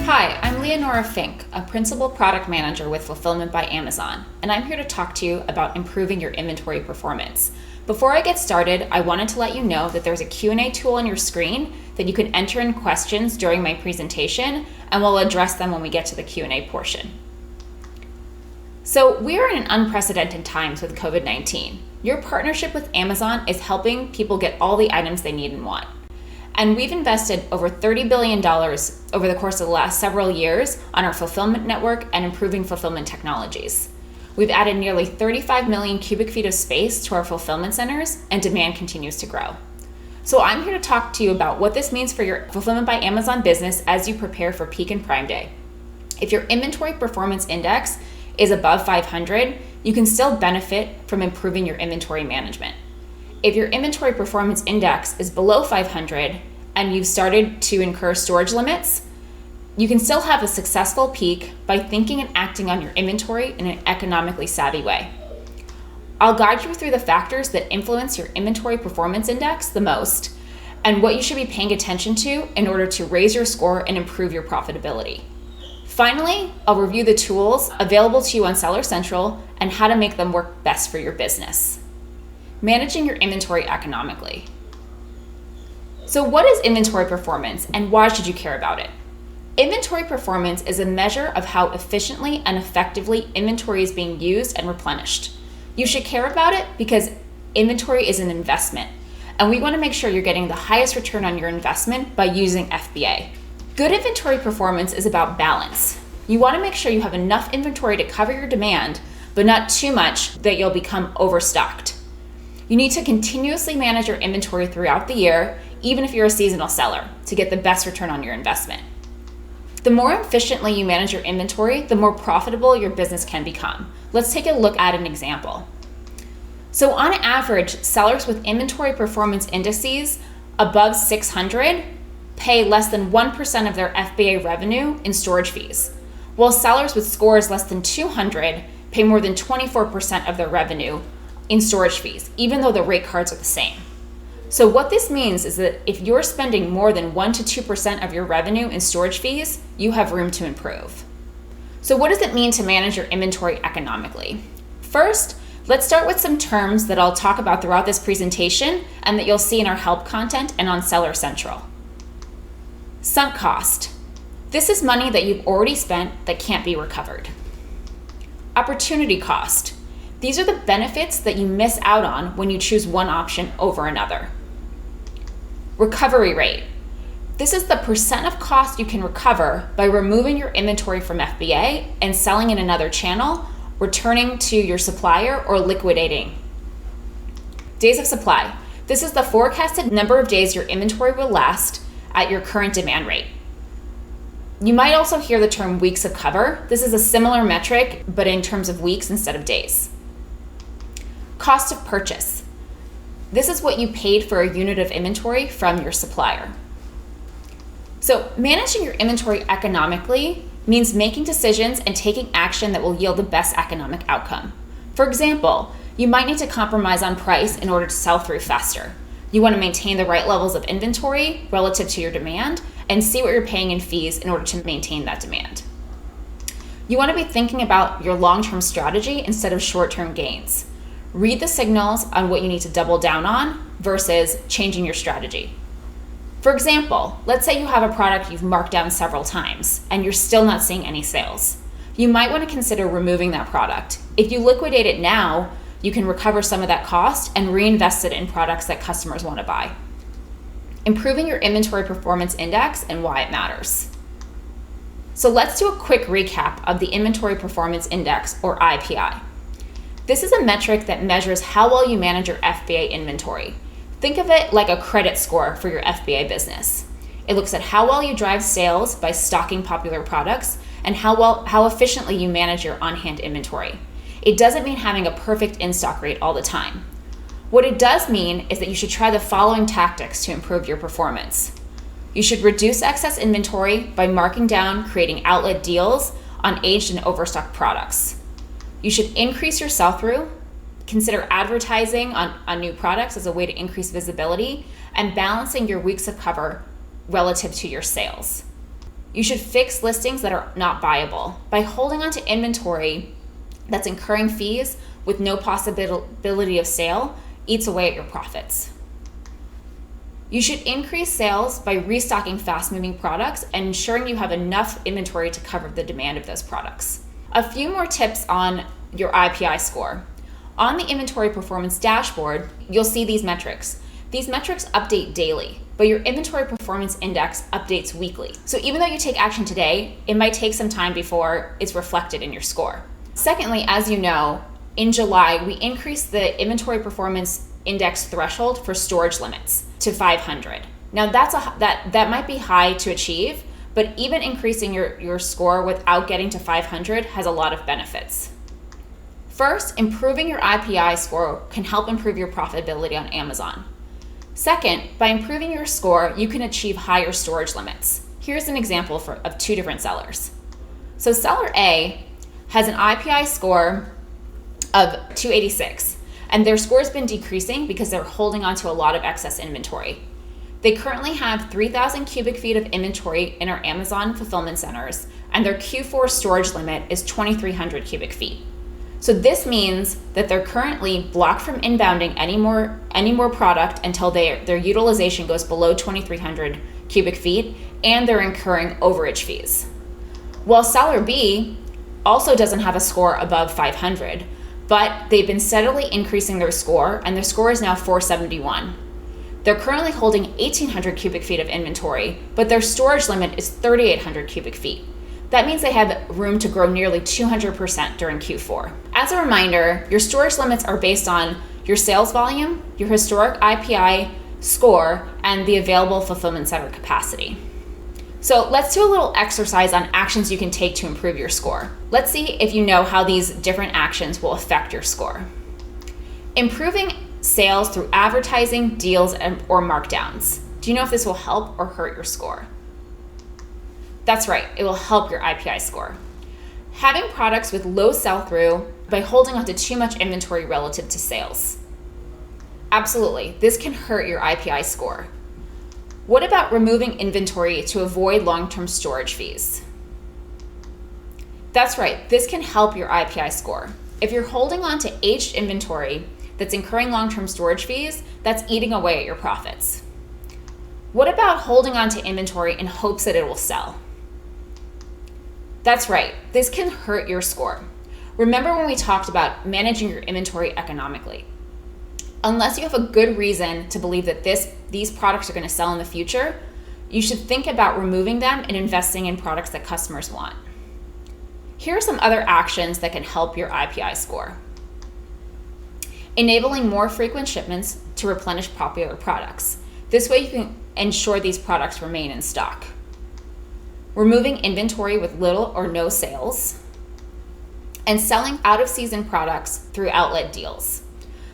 Hi, I'm Leonora Fink, a Principal Product Manager with Fulfillment by Amazon, and I'm here to talk to you about improving your inventory performance. Before I get started, I wanted to let you know that there's a Q&A tool on your screen that you can enter in questions during my presentation, and we'll address them when we get to the Q&A portion. So we are in unprecedented times with COVID-19. Your partnership with Amazon is helping people get all the items they need and want. And we've invested over $30 billion over the course of the last several years on our fulfillment network and improving fulfillment technologies. We've added nearly 35 million cubic feet of space to our fulfillment centers, and demand continues to grow. So I'm here to talk to you about what this means for your Fulfillment by Amazon business as you prepare for peak and Prime Day. If your inventory performance index is above 500, you can still benefit from improving your inventory management. If your inventory performance index is below 500 and you've started to incur storage limits, you can still have a successful peak by thinking and acting on your inventory in an economically savvy way. I'll guide you through the factors that influence your inventory performance index the most and what you should be paying attention to in order to raise your score and improve your profitability. Finally, I'll review the tools available to you on Seller Central and how to make them work best for your business. Managing your inventory economically. So what is inventory performance and why should you care about it? Inventory performance is a measure of how efficiently and effectively inventory is being used and replenished. You should care about it because inventory is an investment, and we want to make sure you're getting the highest return on your investment by using FBA. Good inventory performance is about balance. You want to make sure you have enough inventory to cover your demand, but not too much that you'll become overstocked. You need to continuously manage your inventory throughout the year, even if you're a seasonal seller, to get the best return on your investment. The more efficiently you manage your inventory, the more profitable your business can become. Let's take a look at an example. So on average, sellers with inventory performance indices above 600 pay less than 1% of their FBA revenue in storage fees, while sellers with scores less than 200 pay more than 24% of their revenue in storage fees, even though the rate cards are the same. So what this means is that if you're spending more than 1 to 2% of your revenue in storage fees, you have room to improve. So what does it mean to manage your inventory economically? First, let's start with some terms that I'll talk about throughout this presentation and that you'll see in our help content and on Seller Central. Sunk cost. This is money that you've already spent that can't be recovered. Opportunity cost. These are the benefits that you miss out on when you choose one option over another. Recovery rate. This is the percent of cost you can recover by removing your inventory from FBA and selling in another channel, returning to your supplier, or liquidating. Days of supply. This is the forecasted number of days your inventory will last at your current demand rate. You might also hear the term weeks of cover. This is a similar metric, but in terms of weeks instead of days. Cost of purchase. This is what you paid for a unit of inventory from your supplier. So managing your inventory economically means making decisions and taking action that will yield the best economic outcome. For example, you might need to compromise on price in order to sell through faster. You want to maintain the right levels of inventory relative to your demand and see what you're paying in fees in order to maintain that demand. You want to be thinking about your long-term strategy instead of short-term gains. Read the signals on what you need to double down on versus changing your strategy. For example, let's say you have a product you've marked down several times and you're still not seeing any sales. You might want to consider removing that product. If you liquidate it now, you can recover some of that cost and reinvest it in products that customers want to buy. Improving your inventory performance index and why it matters. So let's do a quick recap of the Inventory Performance Index, or IPI. This is a metric that measures how well you manage your FBA inventory. Think of it like a credit score for your FBA business. It looks at how well you drive sales by stocking popular products and how efficiently you manage your on-hand inventory. It doesn't mean having a perfect in-stock rate all the time. What it does mean is that you should try the following tactics to improve your performance. You should reduce excess inventory by marking down, creating outlet deals on aged and overstock products. You should increase your sell-through, consider advertising on new products as a way to increase visibility, and balancing your weeks of cover relative to your sales. You should fix listings that are not buyable. By holding onto inventory that's incurring fees with no possibility of sale, eats away at your profits. You should increase sales by restocking fast-moving products and ensuring you have enough inventory to cover the demand of those products. A few more tips on your IPI score. On the inventory performance dashboard, you'll see these metrics. These metrics update daily, but your inventory performance index updates weekly. So even though you take action today, it might take some time before it's reflected in your score. Secondly, as you know, in July, we increased the inventory performance index threshold for storage limits to 500. Now that might be high to achieve, but even increasing your score without getting to 500 has a lot of benefits. First, improving your IPI score can help improve your profitability on Amazon. Second, by improving your score, you can achieve higher storage limits. Here's an example of two different sellers. So seller A has an IPI score of 286, and their score has been decreasing because they're holding on to a lot of excess inventory. They currently have 3,000 cubic feet of inventory in our Amazon fulfillment centers, and their Q4 storage limit is 2,300 cubic feet. So this means that they're currently blocked from inbounding any more product until their utilization goes below 2,300 cubic feet, and they're incurring overage fees. While seller B also doesn't have a score above 500, but they've been steadily increasing their score, and their score is now 471. They're currently holding 1,800 cubic feet of inventory, but their storage limit is 3,800 cubic feet. That means they have room to grow nearly 200% during Q4. As a reminder, your storage limits are based on your sales volume, your historic IPI score, and the available fulfillment center capacity. So let's do a little exercise on actions you can take to improve your score. Let's see if you know how these different actions will affect your score. Improving sales through advertising, deals, or markdowns. Do you know if this will help or hurt your score? That's right, it will help your IPI score. Having products with low sell-through by holding onto too much inventory relative to sales. Absolutely, this can hurt your IPI score. What about removing inventory to avoid long-term storage fees? That's right, this can help your IPI score. If you're holding on to aged inventory that's incurring long-term storage fees, that's eating away at your profits. What about holding on to inventory in hopes that it will sell? That's right, this can hurt your score. Remember when we talked about managing your inventory economically? Unless you have a good reason to believe that these products are going to sell in the future, you should think about removing them and investing in products that customers want. Here are some other actions that can help your IPI score. Enabling more frequent shipments to replenish popular products. This way you can ensure these products remain in stock. Removing inventory with little or no sales. And selling out-of-season products through outlet deals.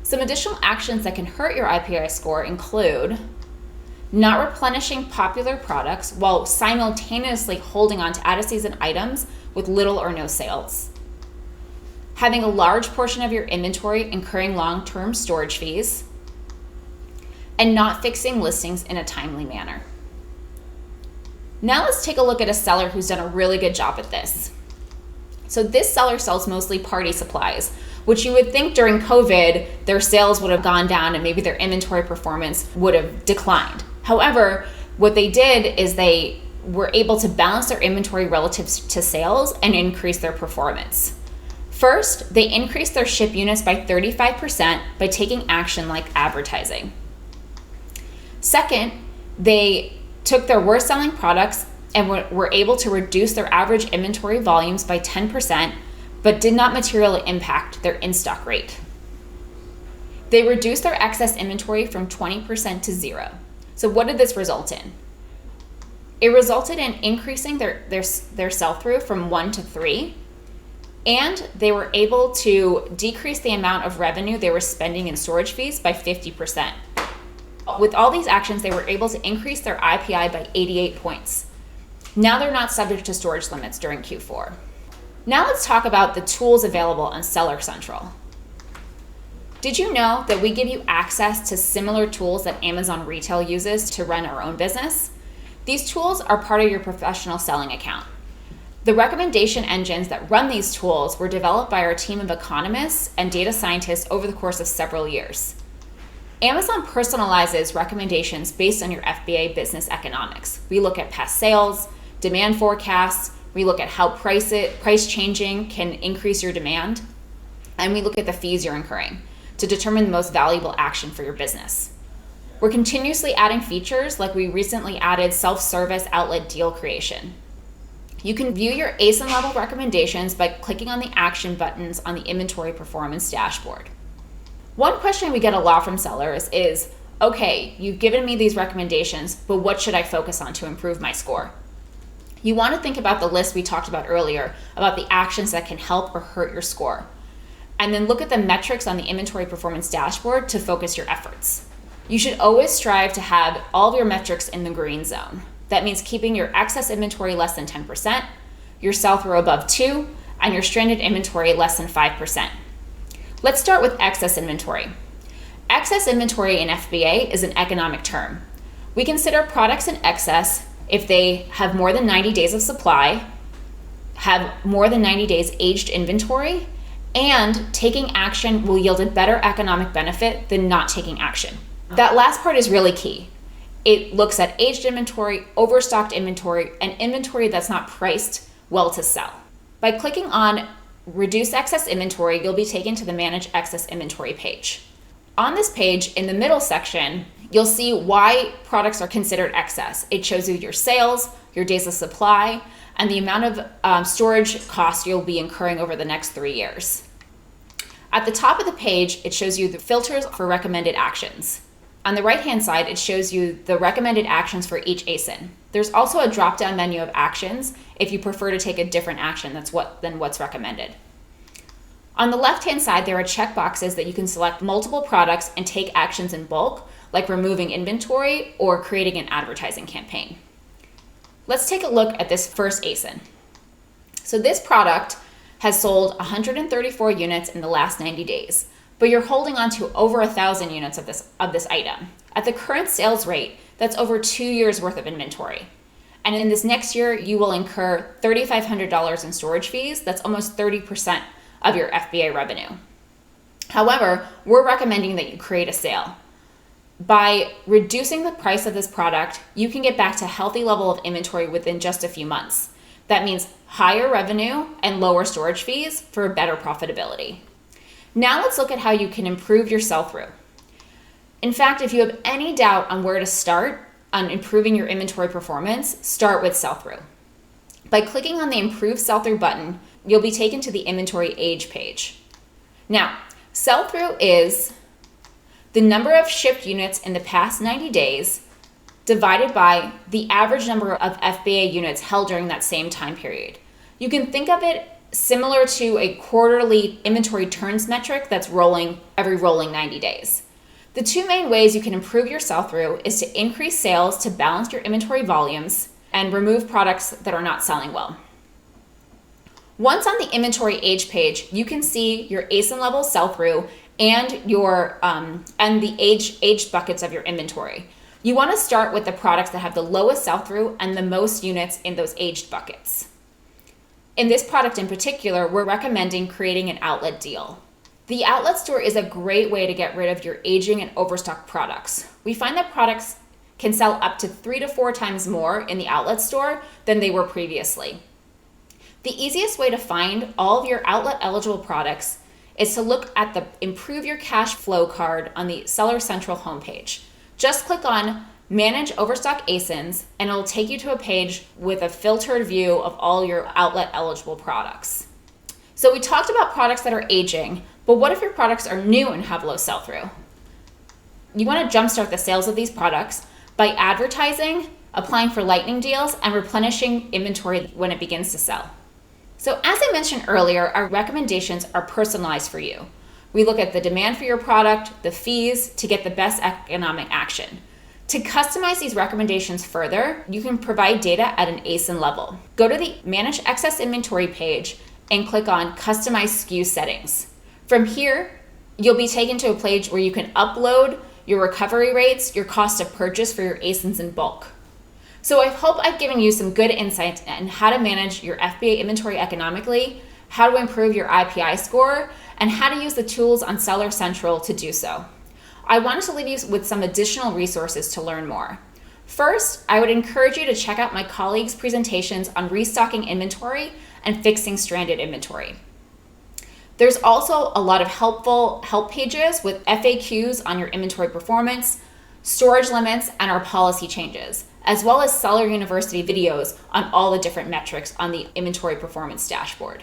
Some additional actions that can hurt your IPI score include not replenishing popular products while simultaneously holding on to out-of-season items with little or no sales. Having a large portion of your inventory incurring long-term storage fees. And not fixing listings in a timely manner. Now let's take a look at a seller who's done a really good job at this. So this seller sells mostly party supplies, which you would think during COVID, their sales would have gone down and maybe their inventory performance would have declined. However, what they did is they were able to balance their inventory relative to sales and increase their performance. First, they increased their ship units by 35% by taking action like advertising. Second, they took their worst selling products and were able to reduce their average inventory volumes by 10%, but did not materially impact their in-stock rate. They reduced their excess inventory from 20% to 0. So what did this result in? It resulted in increasing their sell-through from 1 to 3, and they were able to decrease the amount of revenue they were spending in storage fees by 50%. With all these actions, they were able to increase their IPI by 88 points. Now they're not subject to storage limits during Q4. Now let's talk about the tools available on Seller Central. Did you know that we give you access to similar tools that Amazon Retail uses to run our own business? These tools are part of your professional selling account. The recommendation engines that run these tools were developed by our team of economists and data scientists over the course of several years. Amazon personalizes recommendations based on your FBA business economics. We look at past sales, demand forecasts, we look at how price changing can increase your demand, and we look at the fees you're incurring to determine the most valuable action for your business. We're continuously adding features, like we recently added self-service outlet deal creation. You can view your ASIN level recommendations by clicking on the action buttons on the inventory performance dashboard. One question we get a lot from sellers is, okay, you've given me these recommendations, but what should I focus on to improve my score? You want to think about the list we talked about earlier about the actions that can help or hurt your score. And then look at the metrics on the inventory performance dashboard to focus your efforts. You should always strive to have all of your metrics in the green zone. That means keeping your excess inventory less than 10%, your sell-through above 2, and your stranded inventory less than 5%. Let's start with excess inventory. Excess inventory in FBA is an economic term. We consider products in excess if they have more than 90 days of supply, have more than 90 days aged inventory, and taking action will yield a better economic benefit than not taking action. That last part is really key. It looks at aged inventory, overstocked inventory, and inventory that's not priced well to sell. By clicking on Reduce Excess Inventory, you'll be taken to the Manage Excess Inventory page. On this page, in the middle section, you'll see why products are considered excess. It shows you your sales, your days of supply, and the amount of storage costs you'll be incurring over the next 3 years. At the top of the page, it shows you the filters for recommended actions. On the right-hand side, it shows you the recommended actions for each ASIN. There's also a drop-down menu of actions if you prefer to take a different action than what's recommended. On the left-hand side, there are checkboxes that you can select multiple products and take actions in bulk, like removing inventory or creating an advertising campaign. Let's take a look at this first ASIN. So this product has sold 134 units in the last 90 days, but you're holding on to over 1,000 units of this item. At the current sales rate, that's over 2 years worth of inventory. And in this next year, you will incur $3,500 in storage fees. That's almost 30% of your FBA revenue. However, we're recommending that you create a sale. By reducing the price of this product, you can get back to a healthy level of inventory within just a few months. That means higher revenue and lower storage fees for better profitability. Now let's look at how you can improve your sell-through. In fact, if you have any doubt on where to start on improving your inventory performance, start with sell-through. By clicking on the Improve Sell-Through button, you'll be taken to the Inventory Age page. Now, sell-through is the number of shipped units in the past 90 days divided by the average number of FBA units held during that same time period. You can think of it similar to a quarterly inventory turns metric that's every rolling 90 days. The two main ways you can improve your sell-through is to increase sales to balance your inventory volumes and remove products that are not selling well. Once on the Inventory Age page, you can see your ASIN level sell-through and the aged buckets of your inventory. You want to start with the products that have the lowest sell-through and the most units in those aged buckets. In this product in particular, we're recommending creating an outlet deal. The outlet store is a great way to get rid of your aging and overstock products. We find that products can sell up to 3 to 4 times more in the outlet store than they were previously. The easiest way to find all of your outlet eligible products is to look at the Improve Your Cash Flow card on the Seller Central homepage. Just click on Manage Overstock ASINs and it'll take you to a page with a filtered view of all your outlet eligible products. So we talked about products that are aging, but what if your products are new and have low sell-through? You want to jumpstart the sales of these products by advertising, applying for lightning deals, and replenishing inventory when it begins to sell. So as I mentioned earlier, our recommendations are personalized for you. We look at the demand for your product, the fees to get the best economic action. To customize these recommendations further, you can provide data at an ASIN level. Go to the Manage Excess Inventory page and click on Customize SKU Settings. From here, you'll be taken to a page where you can upload your recovery rates, your cost of purchase for your ASINs in bulk. So I hope I've given you some good insights on how to manage your FBA inventory economically, how to improve your IPI score, and how to use the tools on Seller Central to do so. I wanted to leave you with some additional resources to learn more. First, I would encourage you to check out my colleagues' presentations on restocking inventory and fixing stranded inventory. There's also a lot of helpful help pages with FAQs on your inventory performance, storage limits, and our policy changes, as well as Seller University videos on all the different metrics on the inventory performance dashboard.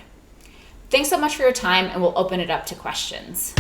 Thanks so much for your time, and we'll open it up to questions.